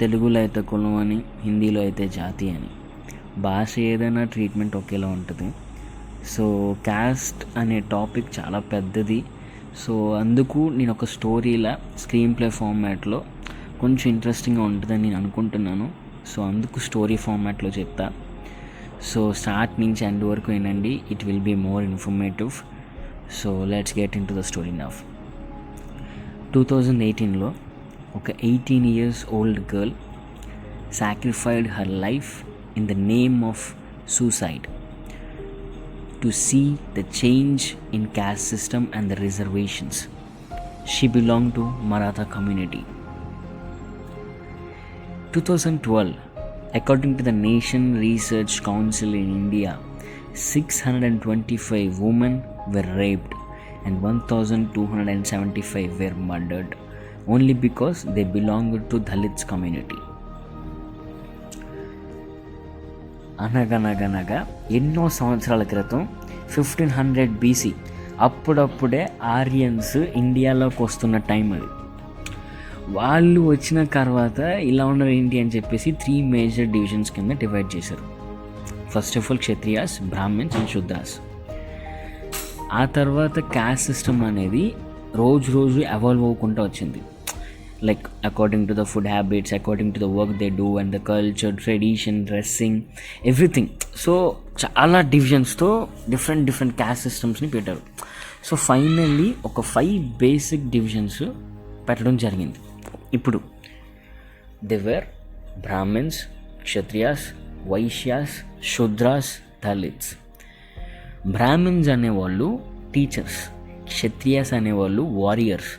తెలుగులో అయితే కులం అని, హిందీలో అయితే జాతి అని. భాష ఏదైనా ట్రీట్మెంట్ ఒకేలా ఉంటుంది. సో క్యాస్ట్ అనే టాపిక్ చాలా పెద్దది. సో అందుకు నేను ఒక స్టోరీలా స్క్రీన్ ప్లే ఫార్మాట్లో కొంచెం ఇంట్రెస్టింగ్గా ఉంటుందని నేను అనుకుంటున్నాను. సో అందుకు స్టోరీ ఫార్మాట్లో చెప్తా. సో స్టార్ట్ నుంచి ఎండ్ వరకు వినండి. It will be more informative. So let's get into the story now. 2018లో ఒక 18 years old girl sacrificed her life in the name of suicide to see the change in caste system and the reservations. She belonged to Maratha community. 2012, according to the Nation Research Council in India, 625 women were raped and 1275 were murdered only because they belonged to Dalits community. అనగనగనగా ఎన్నో సంవత్సరాల క్రితం 1500 BC అప్పుడప్పుడే ఆరియన్స్ ఇండియాలోకి వస్తున్న time అది. వాళ్ళు వచ్చిన తర్వాత ఇలా ఉన్నారు ఏంటి అని చెప్పేసి 3 మేజర్ డివిజన్స్ కింద డివైడ్ చేశారు. First of all Kshatriyas, Brahmins and Shudras. ఆ తర్వాత క్యాస్ట్ సిస్టమ్ అనేది రోజు ఎవాల్వ్ అవ్వకుండా వచ్చింది. Like according to the food habits, according to the work they do and the culture, tradition, dressing, everything. So చాలా డివిజన్స్తో డిఫరెంట్ క్యాస్ట్ సిస్టమ్స్ని పెట్టారు. సో ఫైనల్లీ ఒక 5 basic divisions పెట్టడం జరిగింది. ఇప్పుడు దేవర్ బ్రాహ్మిన్స్, క్షత్రియాస్, వైశ్యాస్, శూద్రాస్, దళిత్స్. బ్రాహ్మిన్స్ అనేవాళ్ళు టీచర్స్, క్షత్రియాస్ అనేవాళ్ళు వారియర్స్,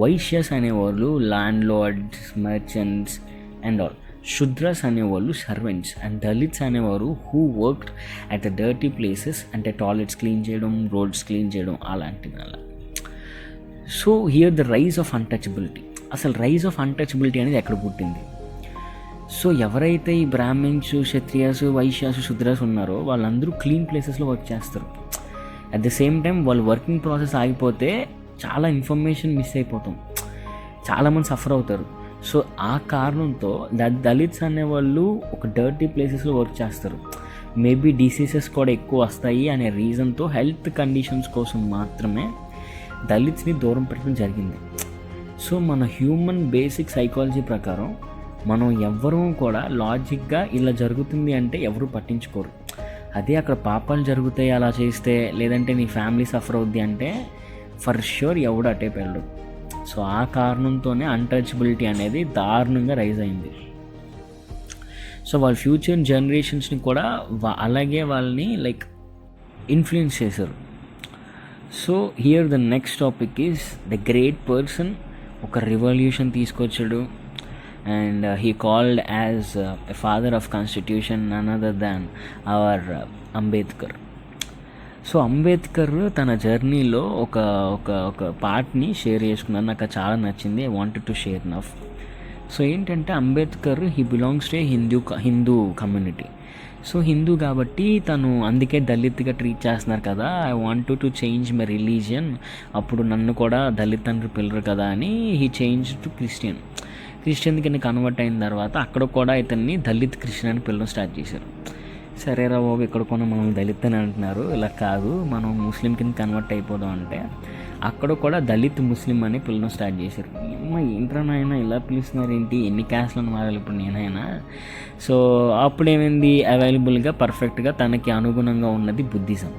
వైశ్యాస్ అనేవాళ్ళు landlords, merchants and all. Shudras అనేవాళ్ళు సర్వెంట్స్ అండ్ దళిత్స్ అనేవారు who worked at the dirty places, అంటే టాయిలెట్స్ క్లీన్ చేయడం, రోడ్స్ క్లీన్ చేయడం అలాంటిది అలా. So here the rise of untouchability. అసలు రైజ్ ఆఫ్ అన్టచబిలిటీ అనేది ఎక్కడ పుట్టింది? సో ఎవరైతే ఈ బ్రాహ్మిన్స్, క్షత్రియాస్, వైశ్యాస్, శూద్రాస్ ఉన్నారో వాళ్ళందరూ క్లీన్ ప్లేసెస్లో వర్క్ చేస్తారు. అట్ ద సేమ్ టైం వాళ్ళు వర్కింగ్ ప్రాసెస్ ఆగిపోతే చాలా ఇన్ఫర్మేషన్ మిస్ అయిపోతాం, చాలామంది సఫర్ అవుతారు. సో ఆ కారణంతో దళిత్స్ అనేవాళ్ళు ఒక డర్టీ ప్లేసెస్లో వర్క్ చేస్తారు. మేబీ డిసీజెస్ కూడా ఎక్కువ వస్తాయి అనే రీజన్తో హెల్త్ కండిషన్స్ కోసం మాత్రమే దళిత్స్ని దూరం పెట్టడం జరిగింది. సో మన హ్యూమన్ బేసిక్ సైకాలజీ ప్రకారం మనం ఎవ్వరూ కూడా లాజిక్గా ఇలా జరుగుతుంది అంటే ఎవరు పట్టించుకోరు. అదే అక్కడ పాపాలు జరుగుతాయి అలా చేస్తే, లేదంటే నీ ఫ్యామిలీ సఫర్ అవుద్ది అంటే ఫర్ ష్యూర్ ఎవడు అటే వెళ్ళడు. సో ఆ కారణంతోనే అన్టచబిలిటీ అనేది దారుణంగా రైజ్ అయింది. సో వాళ్ళ ఫ్యూచర్ జనరేషన్స్ని కూడా అలాగే వాళ్ళని లైక్ ఇన్ఫ్లుయెన్స్ చేశారు. So here the next topic is the great person. ఒక రివల్యూషన్ తీసుకొచ్చాడు. And he called as a father of constitution none other than our Ambedkar. So Ambedkar తన జర్నీలో ఒక పార్ట్ని షేర్ చేసుకున్నాను. నాకు చాలా నచ్చింది. I wanted to share enough. So ఏంటంటే Ambedkar he belongs to a Hindu community. So Hindu కాబట్టి తను అందుకే దళిత్గా ట్రీట్ చేస్తున్నారు కదా, I want to change my religion, అప్పుడు నన్ను కూడా దళిత్ అని పిల్లరు కదా అని హీ చేంజ్ టు క్రిస్టియన్ కింద కన్వర్ట్ అయిన తర్వాత అక్కడ కూడా ఇతన్ని దళిత్ క్రిస్టియన్ అని పిల్లలు స్టార్ట్ చేశారు. సరేరా బాబు, ఇక్కడ కూడా మనం దళిత్ అని అంటున్నారు, ఇలా కాదు మనం ముస్లిం కింద కన్వర్ట్ అయిపోదాం అంటే అక్కడ కూడా దళిత్ ముస్లిం అని పిల్లలు స్టార్ట్ చేశారు. ఏంట్రా నాయన ఇలా పిలుస్తున్నారు ఏంటి, ఎన్ని క్యాస్ట్లను మారాలి ఇప్పుడు నేనైనా. సో అప్పుడేమైంది, అవైలబుల్గా పర్ఫెక్ట్గా తనకి అనుగుణంగా ఉన్నది Buddhism.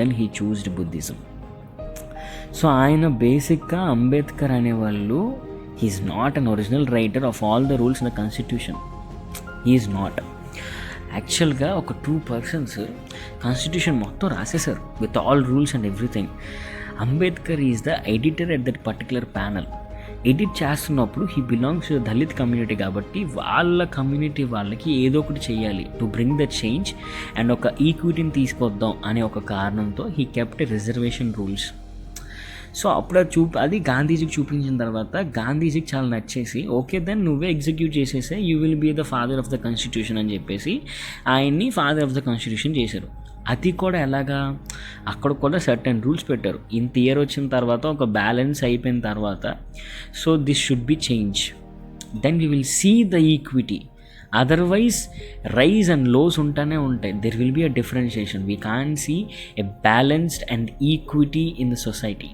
Then he choosed Buddhism. So ఆయన బేసిక్గా అంబేద్కర్ అనేవాళ్ళు he is not an original writer of all the rules in the constitution. He is not. యాక్చువల్గా ఒక 2 persons కాన్స్టిట్యూషన్ మొత్తం రాసేశారు with all rules and everything. Ambedkar is the editor at that particular panel. Edit చేస్తున్నప్పుడు he belongs to Dalit community కాబట్టి వాళ్ళ community వాళ్ళకి ఏదో ఒకటి చేయాలి to bring the change and ఒక ఈక్విటీని తీసుకొద్దాం అనే ఒక కారణంతో he kept reservation rules. So అప్పుడు అది గాంధీజీకి చూపించిన తర్వాత గాంధీజీకి చాలా నచ్చేసి ఓకే దెన్ నువ్వే ఎగ్జిక్యూట్ చేసేసే, you will be the father of the constitution అని చెప్పేసి ఆయన్ని ఫాదర్ ఆఫ్ ద కాన్స్టిట్యూషన్ చేశారు. అది కూడా ఎలాగా, అక్కడ కూడా సర్టెన్ రూల్స్ పెట్టారు. ఇంత ఇయర్ వచ్చిన తర్వాత ఒక బ్యాలెన్స్ అయిపోయిన తర్వాత so this should be change. Then we will see the equity. Otherwise rise and lows ఉంటానే ఉంటాయి. There will be a differentiation. We can see a balanced and equity in the society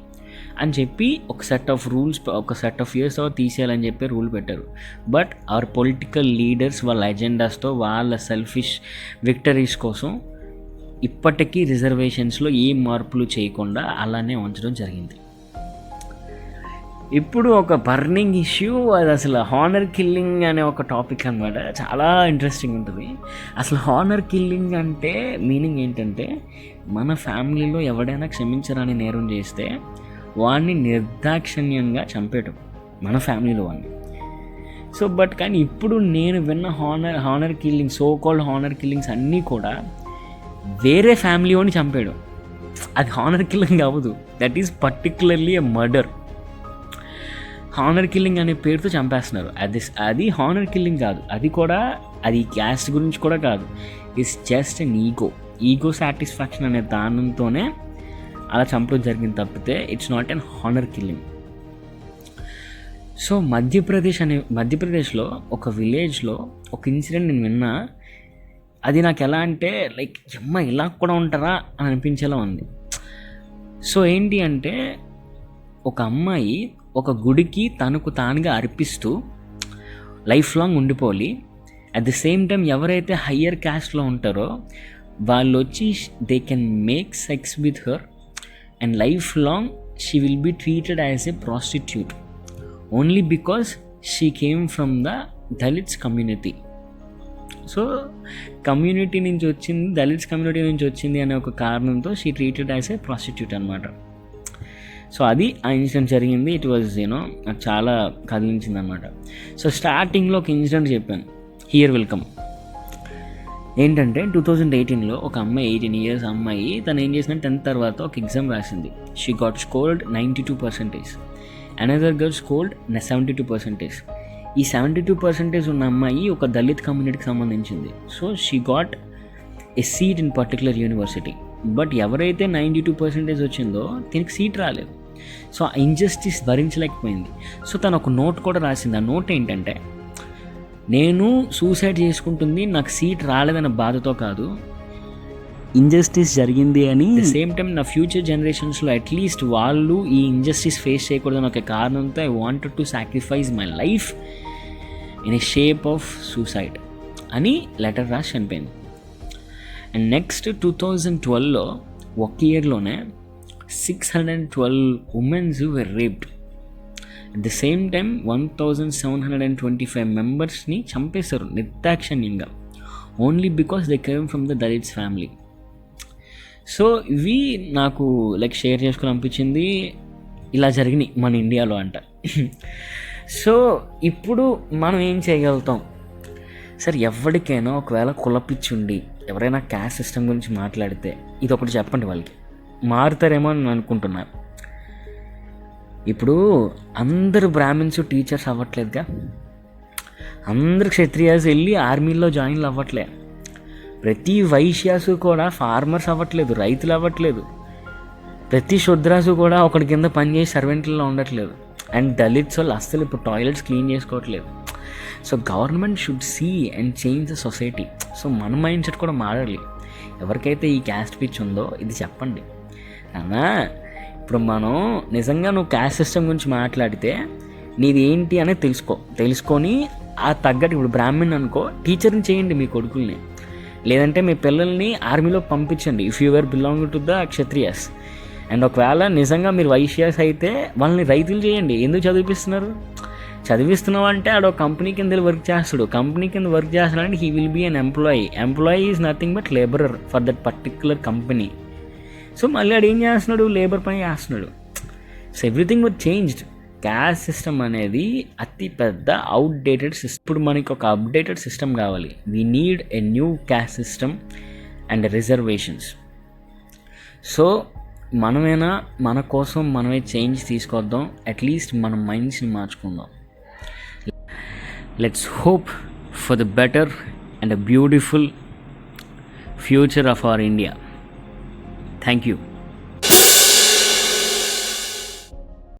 అని చెప్పి ఒక set of rules ఒక set of years తీసేయాలని చెప్పి rule పెట్టారు. But our political leaders వాళ్ళ ఎజెండాస్తో వాళ్ళ సెల్ఫిష్ విక్టరీస్ కోసం ఇప్పటికీ రిజర్వేషన్స్లో ఏ మార్పులు చేయకుండా అలానే ఉంచడం జరిగింది. ఇప్పుడు ఒక బర్నింగ్ ఇష్యూ, అది అసలు హానర్ కిల్లింగ్ అనే ఒక టాపిక్ అనమాట. చాలా ఇంట్రెస్టింగ్ ఉంటుంది. అసలు హానర్ కిల్లింగ్ అంటే మీనింగ్ ఏంటంటే, మన ఫ్యామిలీలో ఎవడైనా క్షమించరాని నేరం చేస్తే వాడిని నిర్దాక్షిణ్యంగా చంపేయటం, మన ఫ్యామిలీలో వాడిని. సో బట్ కానీ ఇప్పుడు నేను విన్న honour killing, so called honour killings అన్నీ కూడా వేరే ఫ్యామిలీ వాడిని చంపేయడం. అది హానర్ కిల్లింగ్ అవ్వదు. That is particularly a murder. Honour killing అనే పేరుతో చంపేస్తున్నారు. అది హానర్ కిల్లింగ్ కాదు. అది క్యాస్ట్ గురించి కూడా కాదు. It's just an ego satisfaction అనే దానంతోనే అలా చంపడం జరిగింది తప్పితే it's not an honour killing. So మధ్యప్రదేశ్లో ఒక విలేజ్లో ఒక ఇన్సిడెంట్ నేను విన్నా. అది నాకు ఎలా అంటే లైక్ ఇలా కూడా ఉంటారా అని అనిపించేలా ఉంది. సో ఏంటి అంటే, ఒక అమ్మాయి ఒక గుడికి తనకు తానుగా అర్పిస్తూ లైఫ్ లాంగ్ ఉండిపోవాలి. అట్ ది సేమ్ టైం ఎవరైతే హయ్యర్ క్యాస్ట్లో ఉంటారో వాళ్ళు వచ్చి they can make sex with her and life long she will be treated as a prostitute only because she came from the Dalits community. So community నుంచి వచ్చింది, Dalits community నుంచి వచ్చింది అనే ఒక కారణంతో she treated as a prostitute అనమాట. So అది ఆ ఇన్సిడెంట్ జరిగింది. ఇట్ వాజ్ నాకు చాలా కదిలించింది అనమాట. సో స్టార్టింగ్లో ఒక ఇన్సిడెంట్ చెప్పాను, హియర్ వెల్కమ్. ఏంటంటే 2018లో ఒక అమ్మాయి, 18 years అమ్మాయి, తను ఏం చేసిందంటే 10th తర్వాత ఒక ఎగ్జామ్ రాసింది. She got scored 92%. Another girl scored 72%. ఈ 72% ఉన్న అమ్మాయి ఒక దళిత్ కమ్యూనిటీకి సంబంధించింది. So she got a seat in particular university. But ఎవరైతే 92% వచ్చిందో దీనికి సీట్ రాలేదు. సో ఆ ఇంజస్టిస్ భరించలేకపోయింది. సో తను ఒక నోట్ కూడా రాసింది. ఆ నోట్ ఏంటంటే, నేను సూసైడ్ చేసుకుంటుంది నాకు సీట్ రాలేదన్న బాధతో కాదు, ఇంజస్టిస్ జరిగింది అని. సేమ్ టైం నా ఫ్యూచర్ జనరేషన్స్లో అట్లీస్ట్ వాళ్ళు ఈ ఇంజస్టిస్ ఫేస్ చేయకూడదని ఒక కారణంతో I wanted to sacrifice my life in a shape of suicide అని లెటర్ రాసి చనిపోయింది. అండ్ నెక్స్ట్ 2012లో ఒక ఇయర్లోనే 612 women's were raped. At the same time 1725 మెంబర్స్ని చంపేశారు నిర్దాక్షిణ్యంగా, only because they came from the Dalits family. So ఇవి నాకు షేర్ చేసుకుని అనిపించింది. ఇలా జరిగినాయి మన ఇండియాలో అంట. సో ఇప్పుడు మనం ఏం చేయగలుగుతాం? సరే, ఎవరికైనా ఒకవేళ కులపిచ్చుండి ఎవరైనా క్యాస్ట్ సిస్టమ్ గురించి మాట్లాడితే ఇది ఒకటి చెప్పండి, వాళ్ళకి మారుతారేమో అని అనుకుంటున్నారు. ఇప్పుడు అందరు బ్రాహ్మిన్స్ టీచర్స్ అవ్వట్లేదుగా, అందరు క్షత్రియాస్ వెళ్ళి ఆర్మీలో జాయిన్లు అవ్వట్లే, ప్రతి వైశ్యాసు కూడా ఫార్మర్స్ అవ్వట్లేదు, రైతులు అవ్వట్లేదు, ప్రతి శూద్రాసు కూడా ఒకటి కింద పనిచేసి సర్వెంట్లలో ఉండట్లేదు. అండ్ దళిత్స్ వాళ్ళు అస్సలు ఇప్పుడు టాయిలెట్స్ క్లీన్ చేసుకోవట్లేదు. So government should see and change the society. So మన మైండ్ సెట్ కూడా మారాలి. ఎవరికైతే ఈ క్యాస్ట్ పిచ్ ఉందో ఇది చెప్పండి అన్నా. ఇప్పుడు మనం నిజంగా నువ్వు క్యాస్ట్ సిస్టమ్ గురించి మాట్లాడితే నీది ఏంటి అనేది తెలుసుకొని ఆ తగ్గట్టు, ఇప్పుడు బ్రాహ్మణ్ అనుకో, టీచర్ని చేయండి మీ కొడుకుల్ని, లేదంటే మీ పిల్లల్ని ఆర్మీలో పంపించండి if you are belong to the Kshatriyas. And ఒకవేళ నిజంగా మీరు వైశ్యాస్ అయితే వాళ్ళని రైతులు చేయండి. ఎందుకు చదివిస్తున్నావు అంటే ఆడ కంపెనీ కింద వర్క్ చేస్తాడు. కంపెనీ కింద వర్క్ చేస్తాడంటే he will be an employee. Employee is nothing but labourer for that particular company. So మళ్ళీ ఆడు ఏం చేస్తున్నాడు? లేబర్ పని చేస్తున్నాడు. So everything was changed. Caste system అనేది అతి పెద్ద అవుట్డేటెడ్ సిస్టమ్. ఇప్పుడు మనకి ఒక అప్డేటెడ్ సిస్టమ్ కావాలి. We need a new caste system and reservations. So మనమైనా మన కోసం మనమే చేంజ్ తీసుకొద్దాం. అట్లీస్ట్ మన మైండ్స్ని మార్చుకుందాం. Let's hope for the better and a beautiful future of our India. Thank you.